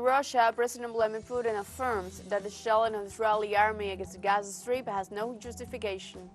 Russia, President Vladimir Putin affirms that the shelling of the Israeli army against the Gaza Strip has no justification.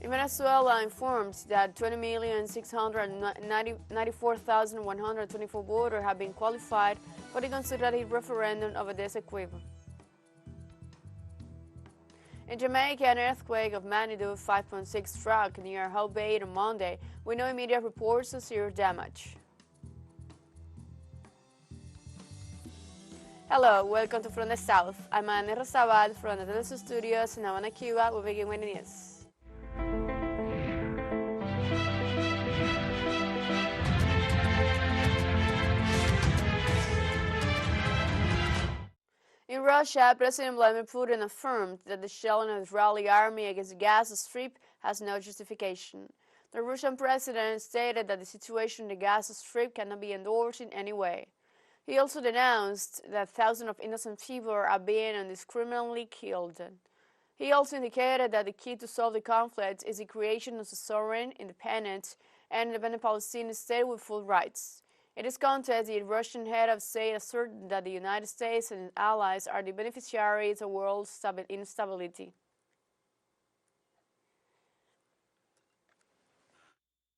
In Venezuela, informs that 20,694,124 voters have been qualified for the consultative referendum of the Cuba. In Jamaica, an earthquake of magnitude 5.6 struck near Hull Bay on Monday, with no immediate reports of serious damage. Hello, welcome to From the South. I'm Anne Rosabal from the teleSUR studios in Havana, Cuba. We begin with the news. In Russia, President Vladimir Putin affirmed that the shelling of the Israeli army against the Gaza Strip has no justification. The Russian president stated that the situation in the Gaza Strip cannot be endorsed in any way. He also denounced that thousands of innocent people are being indiscriminately killed. He also indicated that the key to solve the conflict is the creation of a sovereign, independent, and independent Palestinian state with full rights. In this context, the Russian head of state asserted that the United States and its allies are the beneficiaries of world instability.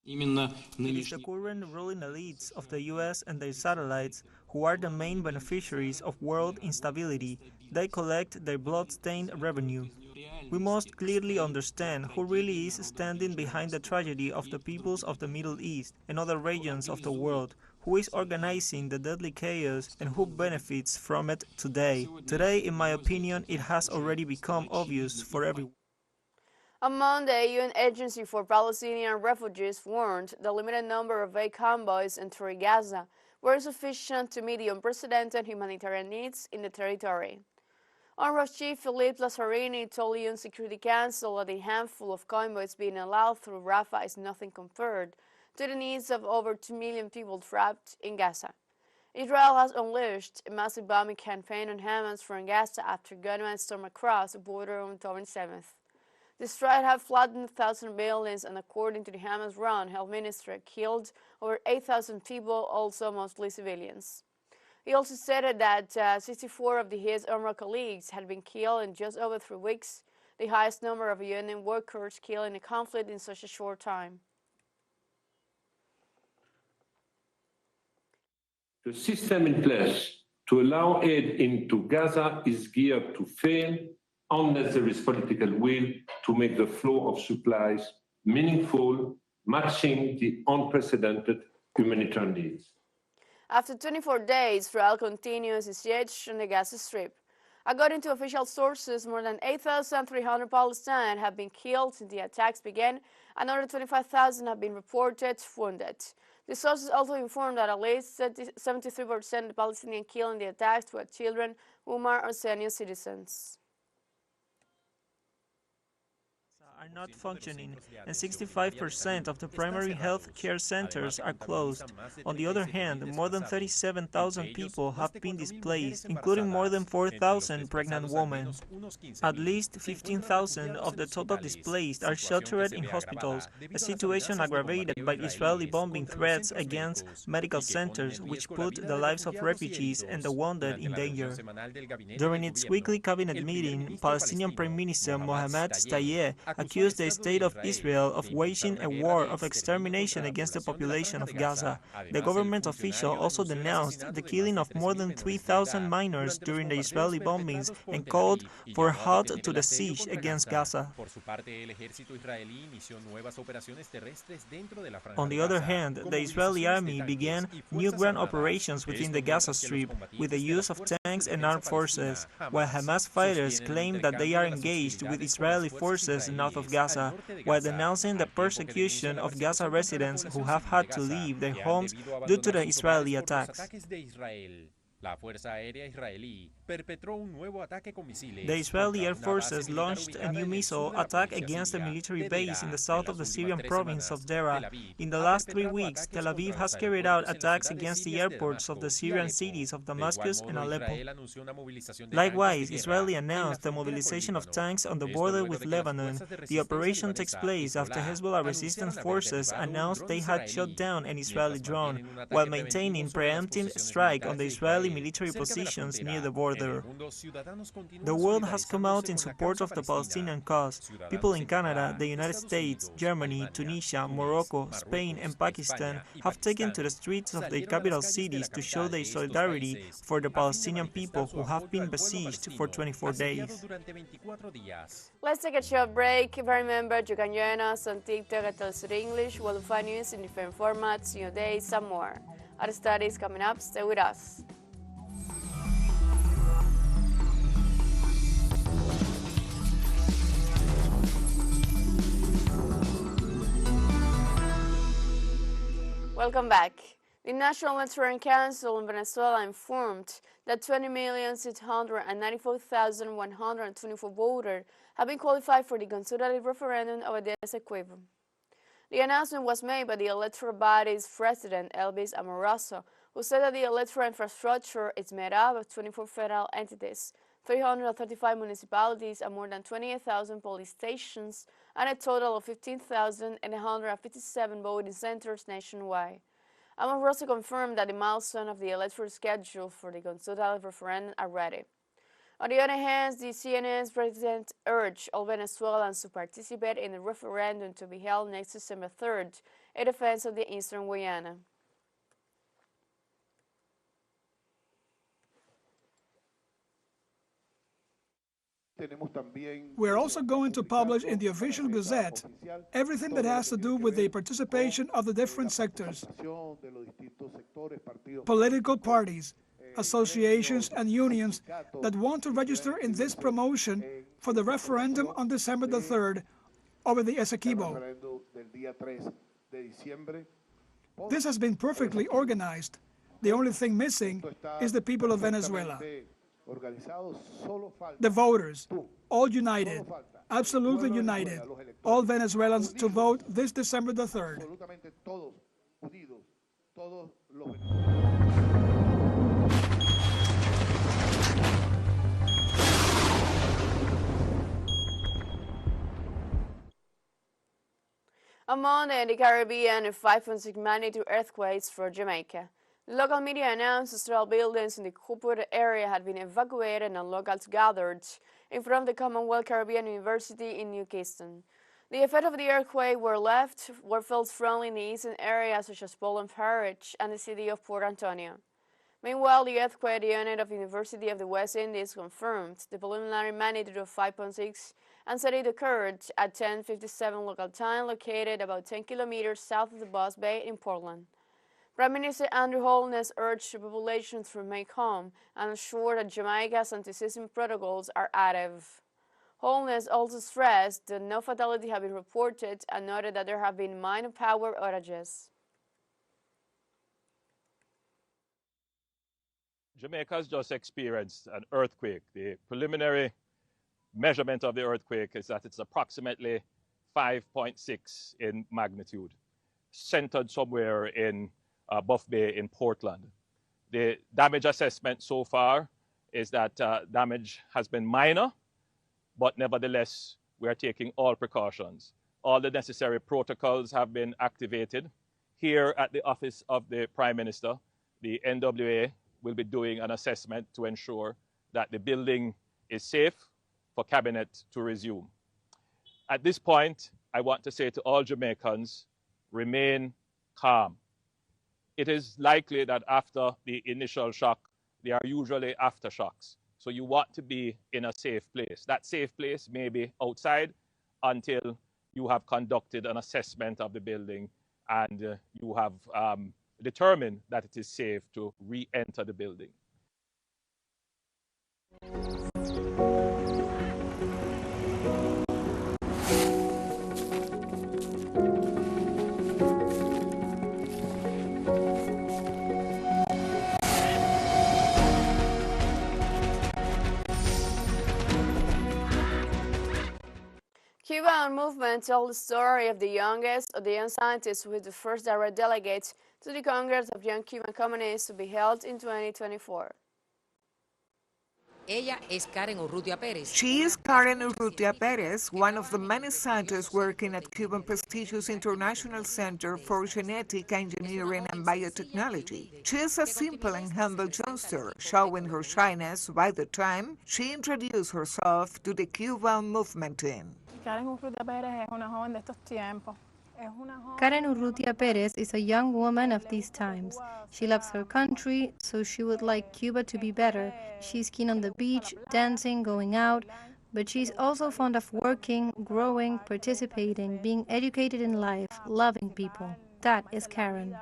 It is the current ruling elites of the US and their satellites who are the main beneficiaries of world instability. They collect their blood-stained revenue. We must clearly understand who really is standing behind the tragedy of the peoples of the Middle East and other regions of the world, who is organizing the deadly chaos and who benefits from it today. Today, in my opinion, it has already become obvious for everyone. On Monday, UN Agency for Palestinian Refugees warned the limited number of aid convoys entering Gaza were insufficient to meet the unprecedented humanitarian needs in the territory. UNRWA Chief Philippe Lazzarini told the UN Security Council that the handful of convoys being allowed through Rafah is nothing compared to the needs of over 2 million people trapped in Gaza. Israel has unleashed a massive bombing campaign on Hamas from Gaza after gunmen stormed across the border on October 7th. The strike have flattened 1,000 buildings and, according to the Hamas-run health ministry, killed over 8,000 people, also mostly civilians. He also stated that 64 of his UNRWA colleagues had been killed in just over 3 weeks, the highest number of UN workers killed in a conflict in such a short time. The system in place to allow aid into Gaza is geared to fail unless there is political will to make the flow of supplies meaningful, matching the unprecedented humanitarian needs. After 24 days, Israel continues its siege on the Gaza Strip. According to official sources, more than 8,300 Palestinians have been killed since the attacks began, and another 25,000 have been reported wounded. The sources also informed that at least 73% of the Palestinians killed in the attacks were children, women, or senior citizens. Are not functioning, and 65% of the primary health care centers are closed. On the other hand, more than 37,000 people have been displaced, including more than 4,000 pregnant women. At least 15,000 of the total displaced are sheltered in hospitals, a situation aggravated by Israeli bombing threats against medical centers, which put the lives of refugees and the wounded in danger. During its weekly cabinet meeting, Palestinian Prime Minister Mohammed Shtayyeh accused the state of Israel of waging a war of extermination against the population of Gaza. The government official also denounced the killing of more than 3,000 minors during the Israeli bombings and called for a halt to the siege against Gaza. On the other hand, the Israeli army began new ground operations within the Gaza Strip with the use of tanks and armed forces, while Hamas fighters claim that they are engaged with Israeli forces north of Gaza, while denouncing the persecution of Gaza residents who have had to leave their homes due to the Israeli attacks. La Fuerza Aérea Israelí The Israeli Air Forces launched a new missile attack against a military base in the south of the Syrian province of Deraa. In the last 3 weeks, Tel Aviv has carried out attacks against the airports of the Syrian cities of Damascus and Aleppo. Likewise, Israel announced the mobilization of tanks on the border with Lebanon. The operation takes place after Hezbollah resistance forces announced they had shot down an Israeli drone, while maintaining preemptive strike on the Israeli military positions near the border. The world has come out in support of the Palestinian cause. People in Canada, the United States, Germany, Tunisia, Morocco, Spain, and Pakistan have taken to the streets of their capital cities to show their solidarity for the Palestinian people who have been besieged for 24 days. Let's take a short break. Remember, you can join us on TikTok at teleSUR English, where you'll find news in different formats, new days, and more. Our studies coming up. Stay with us. Welcome back. The National Electoral Council in Venezuela informed that 20,694,124 voters have been qualified for the consultative referendum over the Essequibo. The announcement was made by the electoral body's president, Elvis Amoroso, who said that the electoral infrastructure is made up of 24 federal entities, 335 municipalities, and more than 28,000 police stations, and a total of 15,157 voting centers nationwide. Amoroso confirmed that the milestones of the electoral schedule for the consultative referendum are ready. On the other hand, the CNN's president urged all Venezuelans to participate in the referendum to be held next December 3rd in defense of the Eastern Guyana. We're also going to publish in the official Gazette everything that has to do with the participation of the different sectors, political parties, associations, and unions that want to register in this promotion for the referendum on December the 3rd over the Essequibo. This has been perfectly organized. The only thing missing is the people of Venezuela. The voters, all united, absolutely united, all Venezuelans to vote this December the 3rd. On Monday in the Caribbean, a 5.6 magnitude earthquake for Jamaica. The local media announced several buildings in the Cuba area had been evacuated and locals gathered in front of the Commonwealth Caribbean University in New Kingston. The effects of the earthquake were felt strongly in the eastern areas such as Poland Parish and the city of Port Antonio. Meanwhile, the earthquake unit of the University of the West Indies confirmed the preliminary magnitude of 5.6 and said it occurred at 10:57 local time, located about 10 kilometers south of the Boss Bay in Portland. Prime Minister Andrew Holness urged the population to remain calm and ensure that Jamaica's anti-seismic protocols are active. Holness also stressed that no fatalities have been reported and noted that there have been minor power outages. Jamaica has just experienced an earthquake. The preliminary measurement of the earthquake is that it's approximately 5.6 in magnitude, centered somewhere in Buff Bay in Portland. The damage assessment so far is that damage has been minor, but nevertheless, we are taking all precautions. All the necessary protocols have been activated. Here at the office of the Prime Minister, the NWA will be doing an assessment to ensure that the building is safe for Cabinet to resume. At this point, I want to say to all Jamaicans, remain calm. It is likely that after the initial shock, there are usually aftershocks. So you want to be in a safe place. That safe place may be outside until you have conducted an assessment of the building and you have determined that it is safe to re-enter the building. Cuban movement told the story of the youngest of the young scientists with the first direct delegates to the Congress of Young Cuban Communists to be held in 2024. She is Karen Urrutia Perez, one of the many scientists working at Cuban prestigious International Center for Genetic Engineering and Biotechnology. She is a simple and humble youngster, showing her shyness by the time she introduced herself to the Cuban movement team. Karen Urrutia Perez is a young woman of these times. She loves her country, so she would like Cuba to be better. She's keen on the beach, dancing, going out, but she's also fond of working, growing, participating, being educated in life, loving people. That is Karen.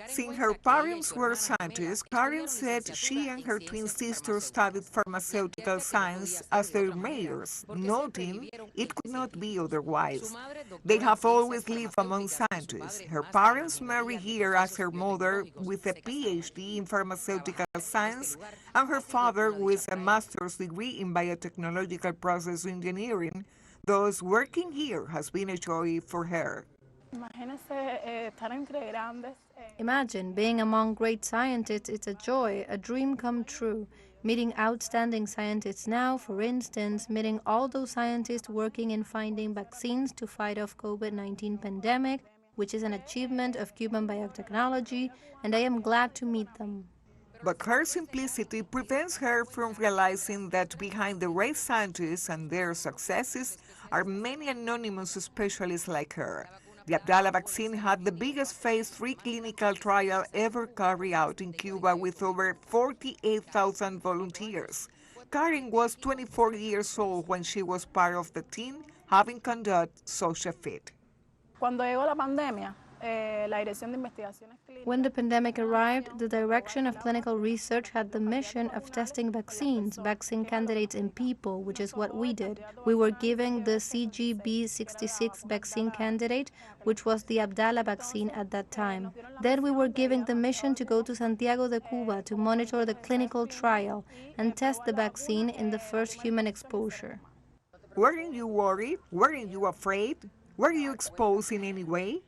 Since her parents were scientists, Karen said she and her twin sister studied pharmaceutical science as their majors, noting it could not be otherwise. They have always lived among scientists. Her parents married here as her mother with a PhD in pharmaceutical science and her father with a master's degree in biotechnological process engineering. Thus, working here has been a joy for her. Imagine being among great scientists. It's a joy, a dream come true. Meeting outstanding scientists now, for instance, meeting all those scientists working in finding vaccines to fight off COVID-19 pandemic, which is an achievement of Cuban biotechnology, and I am glad to meet them. But her simplicity prevents her from realizing that behind the great scientists and their successes are many anonymous specialists like her. The Abdala vaccine had the biggest phase 3 clinical trial ever carried out in Cuba with over 48,000 volunteers. Karen was 24 years old when she was part of the team, having conducted such a feat. When the pandemic arrived, the Direction of Clinical Research had the mission of testing vaccines, vaccine candidates in people, which is what we did. We were giving the CGB66 vaccine candidate, which was the Abdala vaccine at that time. Then we were giving the mission to go to Santiago de Cuba to monitor the clinical trial and test the vaccine in the first human exposure. Weren't you worried? Weren't you afraid? Were you exposed in any way?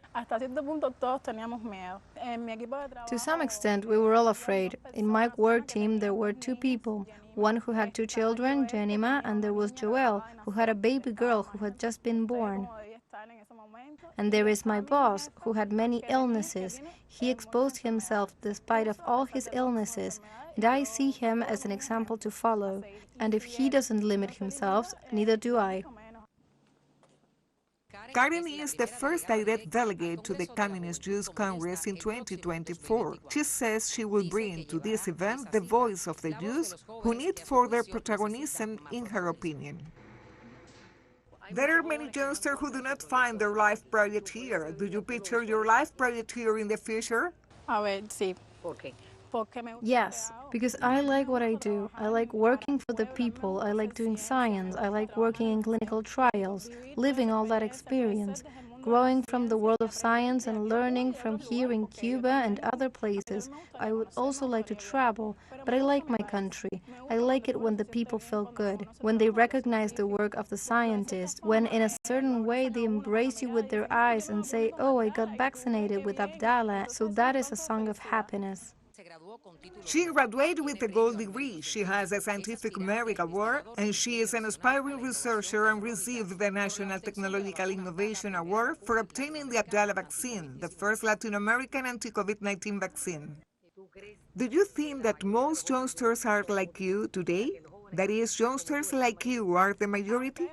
To some extent, we were all afraid. In my work team, there were two people, one who had two children, Jenima, and there was Joel, who had a baby girl who had just been born. And there is my boss, who had many illnesses. He exposed himself despite of all his illnesses, and I see him as an example to follow. And if he doesn't limit himself, neither do I. Karen is the first direct delegate to the Communist Youth Congress in 2024. She says she will bring to this event the voice of the youth who need further protagonism, in her opinion. There are many youngsters who do not find their life project here. Do you picture your life project here in the future? Yes, because I like what I do. I like working for the people. I like doing science. I like working in clinical trials, living all that experience, growing from the world of science and learning from here in Cuba and other places. I would also like to travel, but I like my country. I like it when the people feel good, when they recognize the work of the scientists, when in a certain way they embrace you with their eyes and say, "Oh, I got vaccinated with Abdala." So that is a song of happiness. She graduated with a gold degree. She has a Scientific Merit Award, and she is an aspiring researcher and received the National Technological Innovation Award for obtaining the Abdala vaccine, the first Latin American anti-COVID-19 vaccine. Do you think that most youngsters are like you today? That is, youngsters like you are the majority?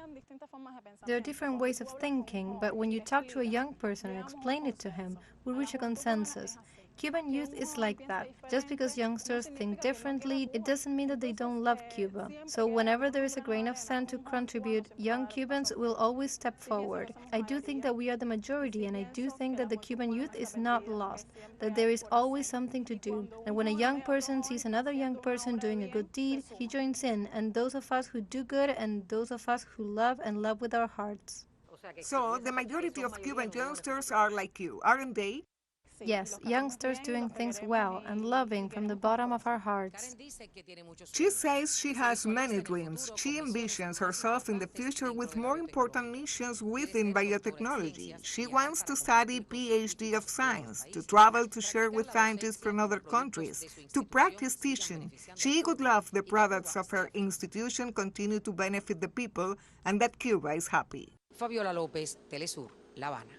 There are different ways of thinking, but when you talk to a young person and explain it to him, we reach a consensus. Cuban youth is like that. Just because youngsters think differently, it doesn't mean that they don't love Cuba. So whenever there is a grain of sand to contribute, young Cubans will always step forward. I do think that we are the majority, and I do think that the Cuban youth is not lost, that there is always something to do. And when a young person sees another young person doing a good deed, he joins in, and those of us who do good and those of us who love and love with our hearts. So the majority of Cuban youngsters are like you, aren't they? Yes, youngsters doing things well and loving from the bottom of our hearts. She says she has many dreams. She envisions herself in the future with more important missions within biotechnology. She wants to study PhD of science, to travel to share with scientists from other countries, to practice teaching. She would love the products of her institution continue to benefit the people and that Cuba is happy. Fabiola Lopez, teleSUR, La Habana.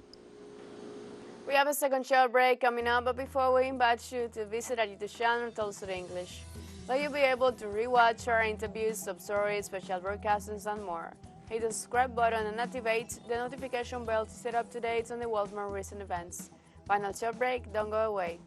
We have a second show break coming up, but before we invite you to visit our YouTube channel, teleSUR English, where you'll be able to rewatch our interviews, sub-stories, special broadcastings, and more. Hit the subscribe button and activate the notification bell to stay up to date on the world's more recent events. Final show break, don't go away.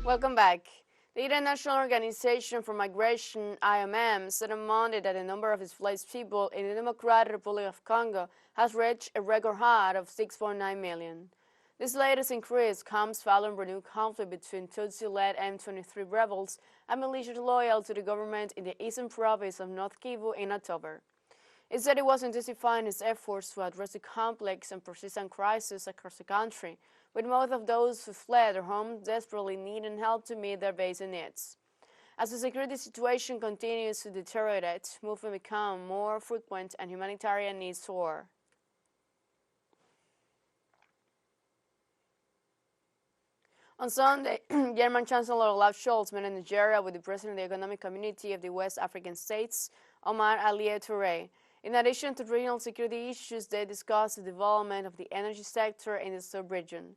Welcome back. The International Organization for Migration, IOM, said on Monday that the number of displaced people in the Democratic Republic of Congo has reached a record high of 6.9 million. This latest increase comes following renewed conflict between Tutsi-led M23 rebels and militias loyal to the government in the eastern province of North Kivu in October. It said it was intensifying its efforts to address the complex and persistent crisis across the country, with most of those who fled their homes desperately needing help to meet their basic needs. As the security situation continues to deteriorate, movement becomes more frequent and humanitarian needs soar. On Sunday, German Chancellor Olaf Scholz met in Nigeria with the President of the Economic Community of the West African States, Omar Aliye Touré. In addition to regional security issues, they discussed the development of the energy sector in the sub-region.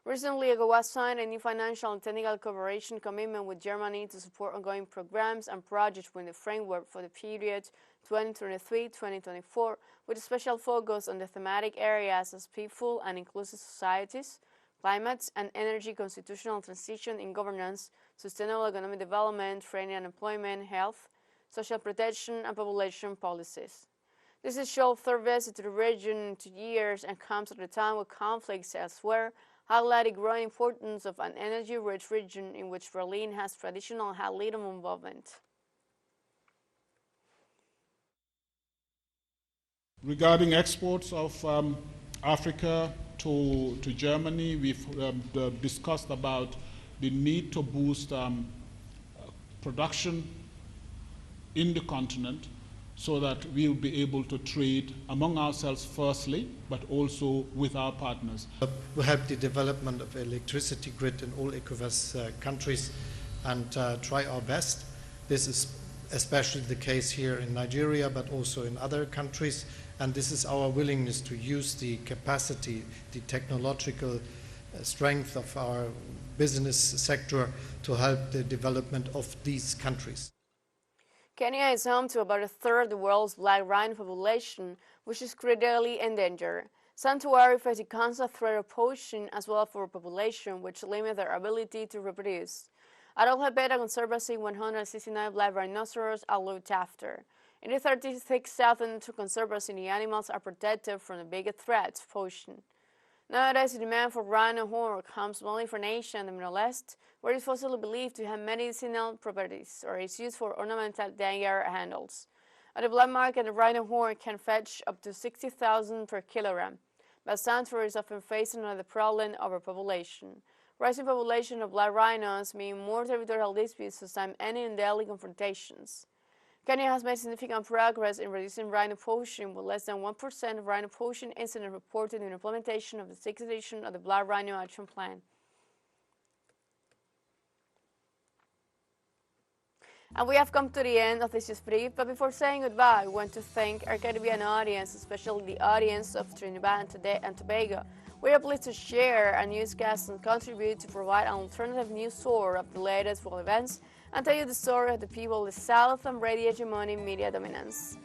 Recently, ECOWAS signed a new financial and technical cooperation commitment with Germany to support ongoing programs and projects within the framework for the period 2023-2024, with a special focus on the thematic areas as peaceful and inclusive societies, climate and energy, constitutional transition in governance, sustainable economic development, training and employment, health, social protection, and population policies. This is Schulz's third visit to the region in 2 years and comes at a time with conflicts elsewhere, highlighting the growing importance of an energy-rich region in which Berlin has traditionally had little involvement. Regarding exports of Africa to Germany, we've discussed about the need to boost production in the continent, so that we'll be able to trade among ourselves firstly, but also with our partners. We help the development of electricity grid in all ECOWAS countries and try our best. This is especially the case here in Nigeria, but also in other countries. And this is our willingness to use the capacity, the technological strength of our business sector to help the development of these countries. Kenya is home to about a third of the world's black rhino population, which is critically endangered. Sanctuary faces a constant threat of poaching as well for a population which limits their ability to reproduce. At Al Habeta Conservancy, 169 black rhinoceros are looked after. In the 36,000 conservancy, the animals are protected from the biggest threat, poaching. Nowadays, the demand for rhino horn comes mainly from Asia and the Middle East, where it is fossilly believed to have medicinal properties or is used for ornamental dagger handles. At the black market, the rhino horn can fetch up to 60,000 per kilogram, but sanctuaries often face another problem: overpopulation. Rising population of black rhinos mean more territorial disputes to time any and daily confrontations. Kenya has made significant progress in reducing rhino poaching, with less than 1% of rhino poaching incidents reported in the implementation of the 6th edition of the Black Rhino Action Plan. And we have come to the end of this news brief, but before saying goodbye, we want to thank our Caribbean audience, especially the audience of Trinidad and Tobago. We are pleased to share our newscast and contribute to provide an alternative news source of the latest world events and tell you the story of the people of the South and radio hegemony media dominance.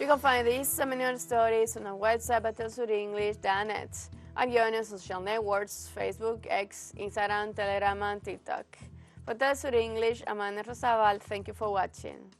You can find these and many other stories on our website at telesurenglish.net and join us on social networks, Facebook, X, Instagram, Telegram, and TikTok. For TeleSUR English, I'm Ana Rosabal. Thank you for watching.